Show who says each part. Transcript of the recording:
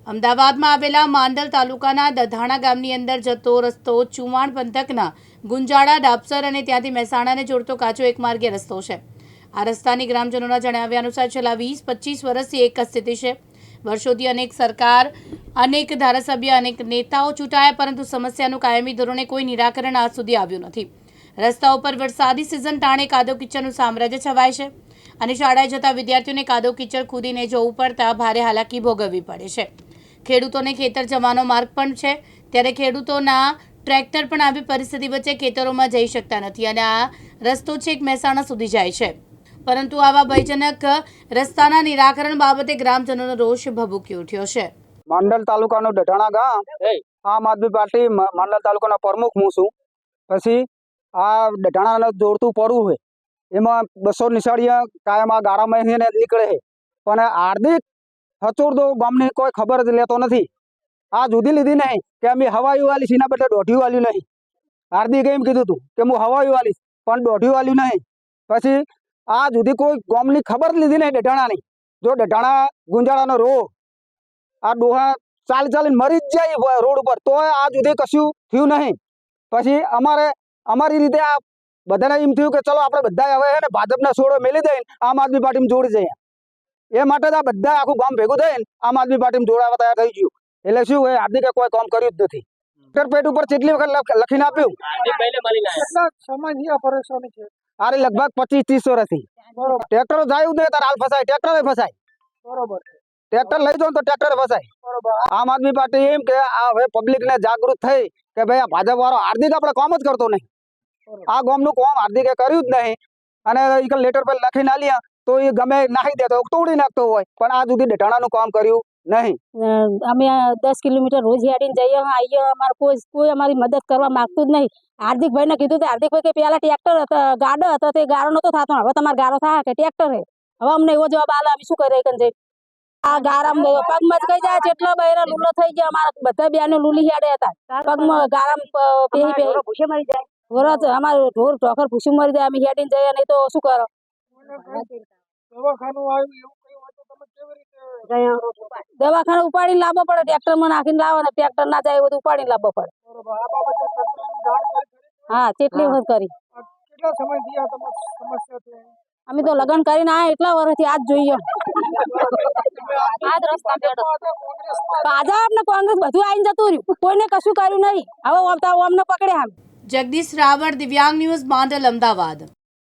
Speaker 1: અમદાવાદમાં આવેલા માંડલ તાલુકાના દધાણા ગામની અંદર જતો રસ્તો ચુવાણ પંથકના ગુંજાળા ડાબસર અને ત્યાંથી મહેસાણાને જોડતો કાચો એક માર્ગીય રસ્તો છે। આ રસ્તાની ગ્રામજનોના જણાવ્યા અનુસાર છેલ્લા 20-25 વર્ષથી એક જ સ્થિતિ છે। વર્ષોથી અનેક સરકાર, અનેક ધારાસભ્ય, અનેક નેતાઓ ચૂંટાયા, પરંતુ સમસ્યાનું કાયમી ધોરણે કોઈ નિરાકરણ આજ સુધી આવ્યું નથી। રસ્તા ઉપર વરસાદી સિઝન ટાણે કાદવ કિચડનું સામ્રાજ્ય છવાય છે અને શાળાએ જતા વિદ્યાર્થીઓને કાદવ કિચડ કૂદીને જવું પડતા ભારે હાલાકી ભોગવવી પડે છે। ખેડૂતોને ખેતર જવાનો માર્ગ પણ છે, ત્યારે ખેડૂતોના ટ્રેક્ટર પણ આવી પરિસ્થિતિ વચ્ચે ખેતરોમાં જઈ શકતા નથી અને આ રસ્તો છેક મહેસાણા સુધી જાય છે, પરંતુ આવા ભયજનક રસ્તાના નિરાકરણ બાબતે ગ્રામજનોનો રોષ ભભૂકી ઉઠ્યો છે।
Speaker 2: માંડલ તાલુકાનું દઢાણા ગામ, આમ આદમી પાર્ટી માંડલ તાલુકાના પ્રમુખ હું છું। પછી આ દઢાણાને જોડતું પડવું હોય એમાં 200 નિશાળીયા કાયમ આ ગાળામાં નીકળે છે, પણ હાર્દિક હચોડદો ગામની કોઈ ખબર જ લેતો નથી। આ જુદી લીધી નહીં કે અમે હવાયું વાલી સીના બદલે દોઢિયું વાલ્યું નહીં। હાર્દિકે એમ કીધું હતું કે હું હવાયું વાલીશ પણ દોઢિયું વાલ્યું નહીં। પછી આ જુદી કોઈ ગામની ખબર જ લીધી નહીં દઢાણાની। જો દઢાણા ગુંજાળાનો રોડ આ ડોહા ચાલીને મરી જ જાય રોડ ઉપર, તો આ જુદી કશું થયું નહીં। પછી અમારી રીતે આ બધાને એમ થયું કે ચલો આપણે બધા હવે છે ને ભાજપના છોડો મેલી દઈને આમ આદમી પાર્ટીમાં જોડી જઈએ। એ માટે જ આ બધા આખું ગામ ભેગું થઈને આમ આદમી પાર્ટીમાં જોડાવા તૈયાર થઈ ગયું। એટલે શું હોય, હાર્દિકે કોઈ કામ કર્યું જ નથી। ટ્રેક્ટર પેટ ઉપર કેટલી વખત લખીને આપ્યું। અરે લગભગ 25-30 વર્ષથી ટ્રેક્ટરો જાય જ નહીં, તાર હાલ ફસાય, ટ્રેક્ટર ફસાય। બરોબર, ટ્રેક્ટર લઈ જાઓ તો ટ્રેક્ટર ફસાય। આમ આદમી પાર્ટી એમ કે આ હવે પબ્લિકને જાગૃત થઈ કે ભાઈ આ ભાજપ વાળો હાર્દિક આપણે કામ જ કરતો નહીં। આ ગામનું કામ હાર્દિકે કર્યું જ નહીં અને લેટર પર લખીને આલ્યા તો એ ગમે નાખી દેતો, તોડી નાખતો હોય, પણ આ સુધી દઢાણાનું કામ કર્યું નહીં।
Speaker 3: અમે 10 કિલોમીટર રોજ હેડીને જઈએ આવીએ, અમારે કોઈ અમારી મદદ કરવા માંગતું જ નહીં। હાર્દિકભાઈને કીધું તો હાર્દિકભાઈ કે પેલા ટ્રેક્ટર હતા, ગાડો હતો, તે ગાડો નતો થતો, હવે તમારે ગાડો થાય કે ટ્રેક્ટર હે। હવે અમને એવો જવાબ આલે, અમે શું કરીએ કંજે આ ગારામ પગમાં જ કઈ જાય, જેટલા બૈરા લૂલો થઈ ગયા, અમારા બધા બેનો લૂલી હેડે હતા પગમાં ગારામ પેહી ભૂસે મરી જાય, વરસ અમારે ઢોર ઢોકર ભૂસી મરી જાય, અમે હેડીને જઈએ નહીં તો શું કરો। દવાખાને ઉપાડીને લાવવો પડે, ટ્રેક્ટર માં નાખીને લાવો ને ટ્રેક્ટર ના જાય બધું ઉપાડીને લાવવો પડે। હા, કેટલી વખત કરી, અમે તો લગ્ન કરીને આયા એટલા વર્ષથી આજ જોઈએ। ભાજપ ને કોંગ્રેસ બધું આવીને જતું રહ્યું, કોઈને કશું કર્યું નહીં। હવે અમને પકડ્યા।
Speaker 1: જગદીશ રાવળ, દિવ્યાંગ ન્યૂઝ, માંડલ, અમદાવાદ।